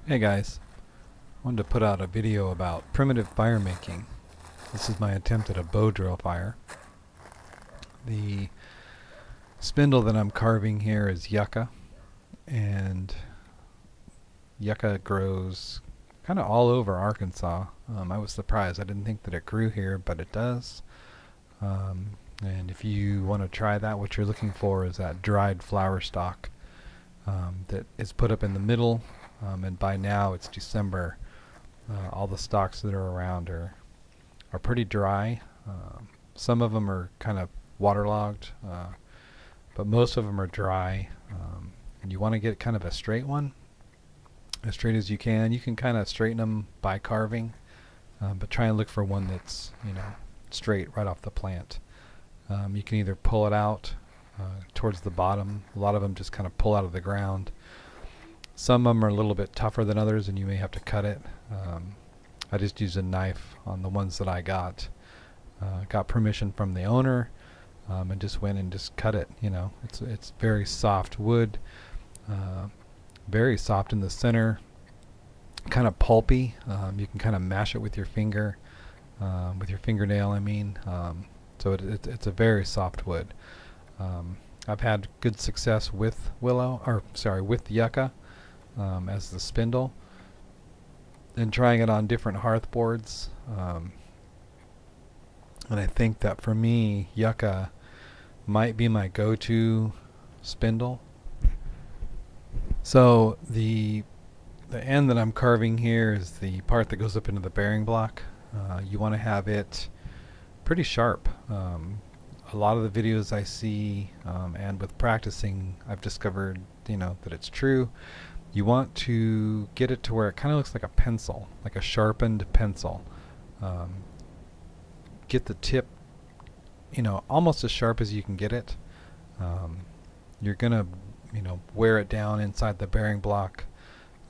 Hey guys, wanted to put out a video about primitive fire making. This is my attempt at a bow drill fire. The spindle that I'm carving here is Yucca, and Yucca grows kind of all over Arkansas. I was surprised. I didn't think that it grew here, but it does. And if you want to try that, what you're looking for is that dried flower stalk that is put up in the middle. And by now it's December. All the stalks that are around are pretty dry. Some of them are kind of waterlogged, but most of them are dry. And you want to get kind of a straight one, as straight as you can. You can kind of straighten them by carving, but try and look for one that's straight right off the plant. You can either pull it out towards the bottom. A lot of them just kind of pull out of the ground. Some of them are a little bit tougher than others, and you may have to cut it. I just used a knife on the ones that I got. Got permission from the owner, and just went and just cut it. It's very soft wood, very soft in the center, kind of pulpy. You can kind of mash it with your finger, with your fingernail. So it's a very soft wood. I've had good success with with Yucca. As the spindle, and trying it on different hearth boards, and I think that for me Yucca might be my go-to spindle. So the end that I'm carving here is the part that goes up into the bearing block. You want to have it pretty sharp. A lot of the videos I see, and with practicing, I've discovered that it's true. You want to get it to where it kind of looks like a pencil, like a sharpened pencil. Get the tip, almost as sharp as you can get it. You're gonna, wear it down inside the bearing block,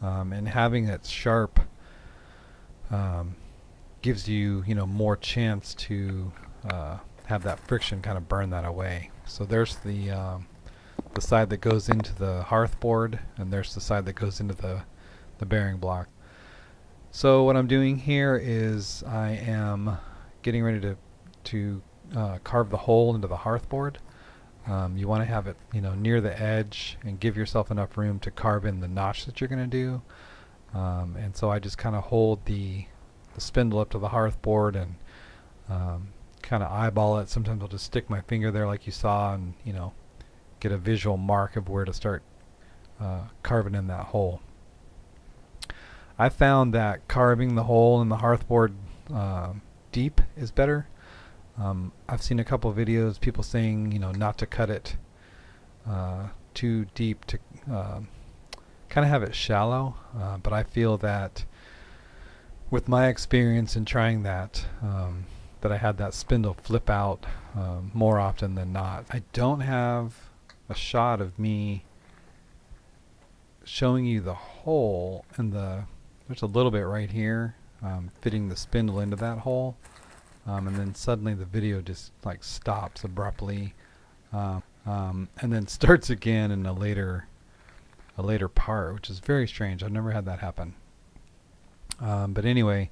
and having it sharp gives you, more chance to have that friction kind of burn that away. So there's the side that goes into the hearth board, and there's the side that goes into the bearing block. So what I'm doing here is I am getting ready to carve the hole into the hearth board. You want to have it near the edge and give yourself enough room to carve in the notch that you're going to do. And so I just kind of hold the spindle up to the hearth board and kind of eyeball it. Sometimes I'll just stick my finger there like you saw, and get a visual mark of where to start carving in that hole. I found that carving the hole in the hearthboard deep is better. I've seen a couple of videos, people saying not to cut it too deep, to kind of have it shallow, but I feel that with my experience in trying that, that I had that spindle flip out more often than not. I don't have a shot of me showing you the hole, and there's a little bit right here, fitting the spindle into that hole, and then suddenly the video just like stops abruptly, and then starts again in a later part, which is very strange. I've never had that happen. But anyway,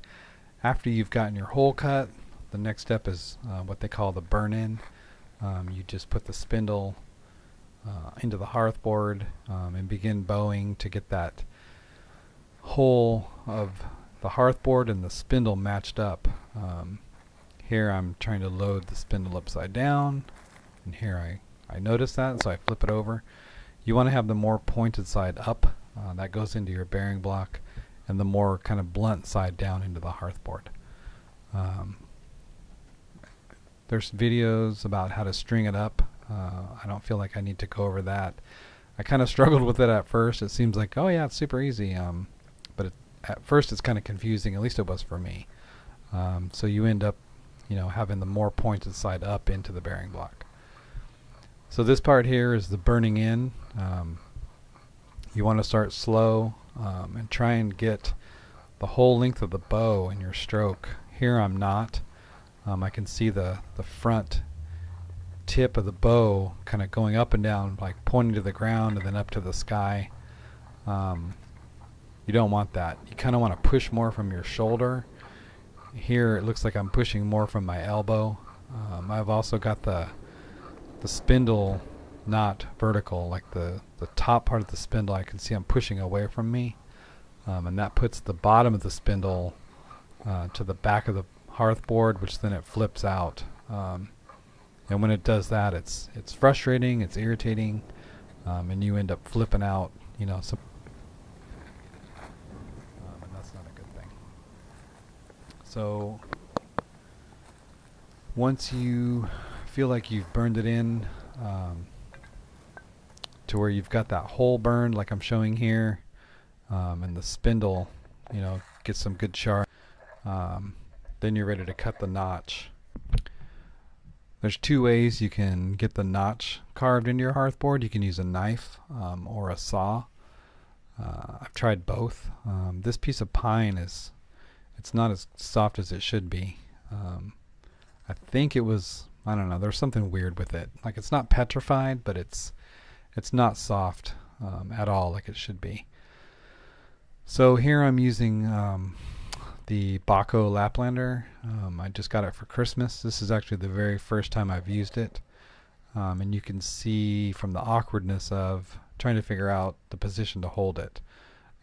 after you've gotten your hole cut, the next step is what they call the burn-in. You just put the spindle into the hearth board, and begin bowing to get that hole of the hearth board and the spindle matched up. Here I'm trying to load the spindle upside down, and here I notice that, so I flip it over. You want to have the more pointed side up, that goes into your bearing block, and the more kind of blunt side down into the hearth board. There's videos about how to string it up. I don't feel like I need to go over that. I kind of struggled with it at first. It seems like, oh yeah, it's super easy, but at first it's kind of confusing, at least it was for me. So you end up having the more pointed side up into the bearing block. So this part here is the burning in. You want to start slow, and try and get the whole length of the bow in your stroke. Here I'm not. I can see the front tip of the bow kind of going up and down, like pointing to the ground and then up to the sky. You don't want that. You kind of want to push more from your shoulder. Here it looks like I'm pushing more from my elbow. I've also got the spindle not vertical, like the top part of the spindle I can see I'm pushing away from me, and that puts the bottom of the spindle to the back of the hearth board, which then it flips out. And when it does that, it's frustrating, it's irritating, and you end up flipping out, you know, and that's not a good thing. So once you feel like you've burned it in to where you've got that hole burned like I'm showing here, and the spindle, you know, gets some good char, then you're ready to cut the notch. There's two ways you can get the notch carved into your hearth board. You can use a knife or a saw. I've tried both. This piece of pine it's not as soft as it should be. I think it was, I don't know, there's something weird with it. Like, it's not petrified, but it's not soft at all like it should be. So here I'm using the Baco Laplander. I just got it for Christmas. This is actually the very first time I've used it. And you can see from the awkwardness of trying to figure out the position to hold it.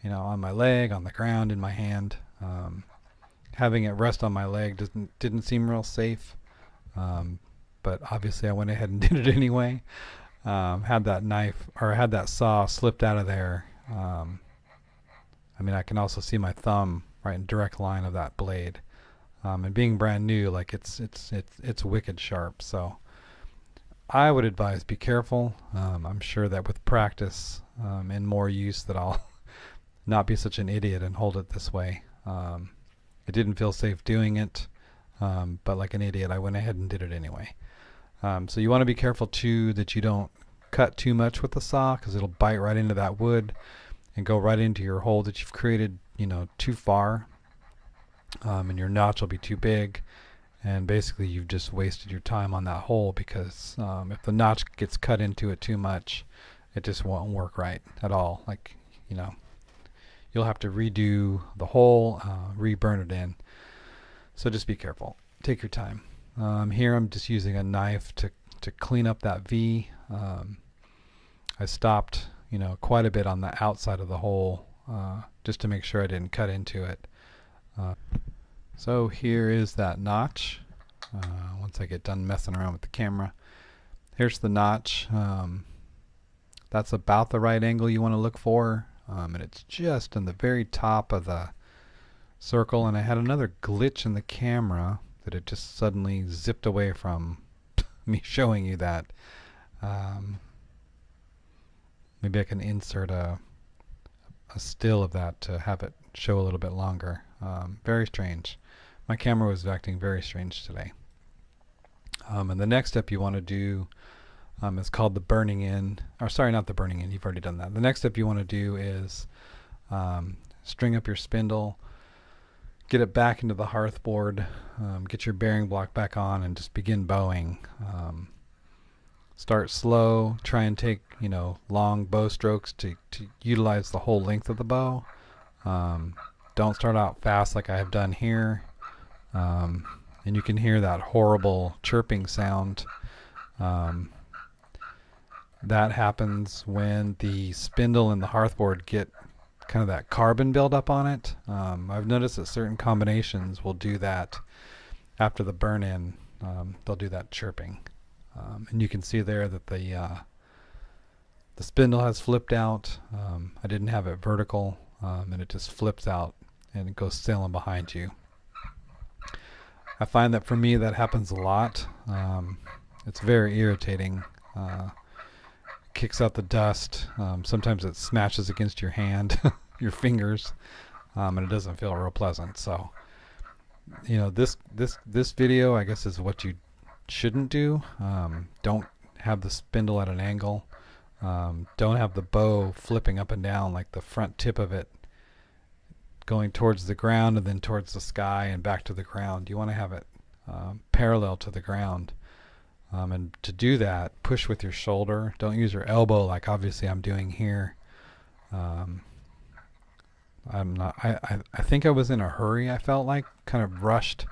You know, on my leg, on the ground, in my hand. Having it rest on my leg didn't seem real safe. But obviously I went ahead and did it anyway. Had that knife, or had that saw slipped out of there. I mean, I can also see my thumb right in direct line of that blade, and being brand new, like it's wicked sharp. So I would advise be careful. I'm sure that with practice and more use that I'll not be such an idiot and hold it this way. It didn't feel safe doing it, but like an idiot I went ahead and did it anyway. So you want to be careful too that you don't cut too much with the saw, because it'll bite right into that wood and go right into your hole that you've created, you know, too far, and your notch will be too big, and basically you've just wasted your time on that hole, because if the notch gets cut into it too much, it just won't work right at all. Like, you know, you'll have to redo the hole, re-burn it in. So just be careful. Take your time. Here I'm just using a knife to clean up that V. I stopped, you know, quite a bit on the outside of the hole, just to make sure I didn't cut into it. So here is that notch. Once I get done messing around with the camera, here's the notch. That's about the right angle you want to look for, and it's just in the very top of the circle. And I had another glitch in the camera that it just suddenly zipped away from me showing you that. Maybe I can insert a still of that to have it show a little bit longer. Very strange. My camera was acting very strange today. And the next step you want to do is called the burning in. Or sorry, not the burning in. You've already done that. The next step you want to do is string up your spindle, get it back into the hearth board, get your bearing block back on, and just begin bowing. Start slow. Try and take, you know, long bow strokes to utilize the whole length of the bow. Don't start out fast like I have done here. And you can hear that horrible chirping sound. That happens when the spindle and the hearthboard get kind of that carbon buildup on it. I've noticed that certain combinations will do that after the burn-in. They'll do that chirping. And you can see there that the spindle has flipped out. I didn't have it vertical, and it just flips out and it goes sailing behind you. I find that for me that happens a lot. It's very irritating. Kicks out the dust. Sometimes it smashes against your hand, your fingers, and it doesn't feel real pleasant. So, you know, this video, I guess, is what you shouldn't do. Don't have the spindle at an angle. Don't have the bow flipping up and down, like the front tip of it going towards the ground and then towards the sky and back to the ground. You want to have it parallel to the ground. And to do that, push with your shoulder. Don't use your elbow like obviously I'm doing here. I I'm not. I think I was in a hurry. I felt like kind of rushed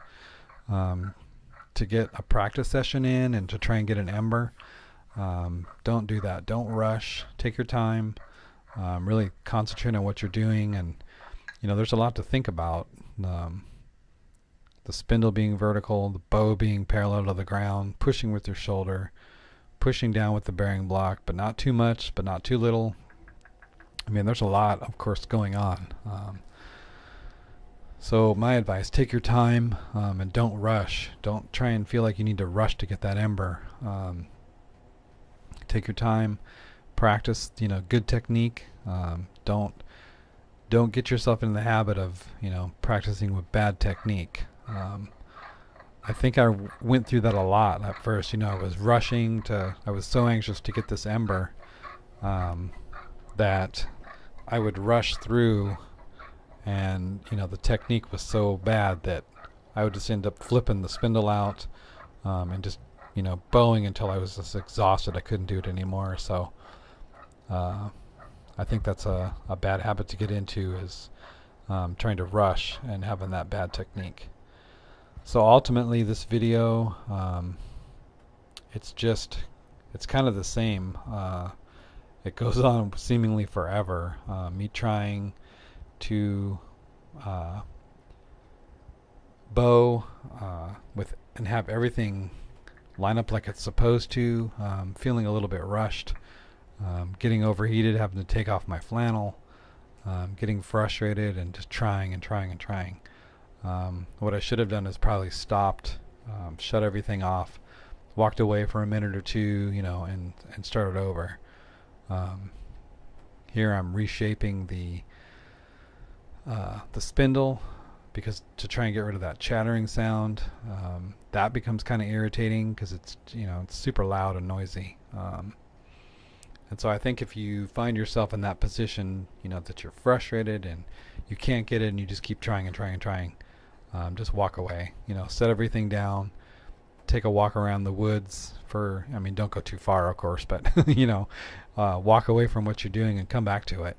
to get a practice session in and to try and get an ember. Don't do that. Don't rush. Take your time. Really concentrate on what you're doing, and there's a lot to think about. The spindle being vertical, the bow being parallel to the ground, pushing with your shoulder, pushing down with the bearing block, but not too much, but not too little. I mean, there's a lot, of course, going on. So my advice, take your time and don't rush. Don't try and feel like you need to rush to get that ember. Take your time, practice, good technique. Don't get yourself in the habit of, practicing with bad technique. I think I went through that a lot at first. I was rushing I was so anxious to get this ember that I would rush through, and the technique was so bad that I would just end up flipping the spindle out and just bowing until I was just exhausted. I couldn't do it anymore. So I think that's a bad habit to get into, is trying to rush and having that bad technique. So ultimately this video, it's kind of the same. It goes on seemingly forever. Me trying to bow and have everything line up like it's supposed to, feeling a little bit rushed, getting overheated, having to take off my flannel, getting frustrated, and just trying and trying and trying. What I should have done is probably stopped, shut everything off, walked away for a minute or two, and started over. Here I'm reshaping the spindle, because to try and get rid of that chattering sound. That becomes kind of irritating because it's it's super loud and noisy. And so I think if you find yourself in that position, that you're frustrated and you can't get it, and you just keep trying and trying and trying, just walk away. Set everything down, take a walk around the woods don't go too far, of course, but walk away from what you're doing and come back to it.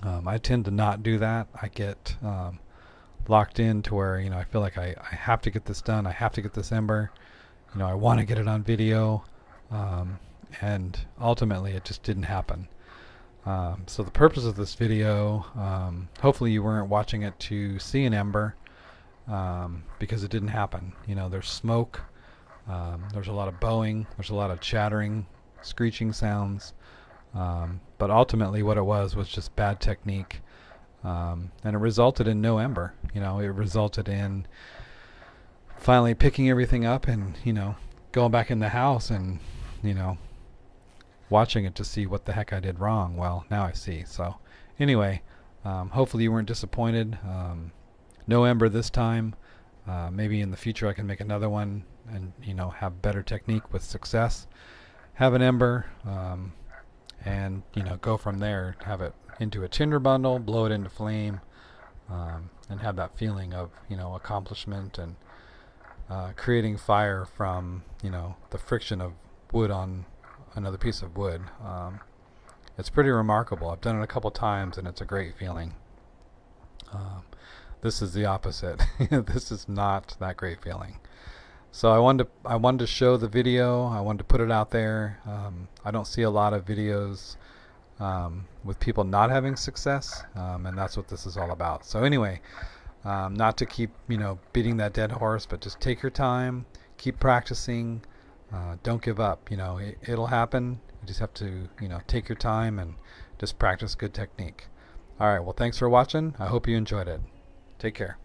I tend to not do that. I get locked in to where I feel like I have to get this done. I have to get this ember. I want to get it on video, and ultimately it just didn't happen. So the purpose of this video, hopefully you weren't watching it to see an ember, because it didn't happen. There's smoke, there's a lot of bowing, there's a lot of chattering, screeching sounds, but ultimately what it was just bad technique, and it resulted in no ember. It resulted in finally picking everything up and going back in the house and watching it to see what the heck I did wrong. Well, now I see. So anyway, hopefully you weren't disappointed. No ember this time. Maybe in the future I can make another one and have better technique with success, have an ember, and go from there, have it into a tinder bundle, blow it into flame, and have that feeling of accomplishment and creating fire from the friction of wood on another piece of wood. It's pretty remarkable. I've done it a couple times and it's a great feeling. This is the opposite. This is not that great feeling. So I wanted to show the video. I wanted to put it out there. I don't see a lot of videos with people not having success, and that's what this is all about. So anyway, not to keep beating that dead horse, but just take your time, keep practicing, don't give up. It'll happen. You just have to take your time and just practice good technique. All right, well, thanks for watching. I hope you enjoyed it. Take care.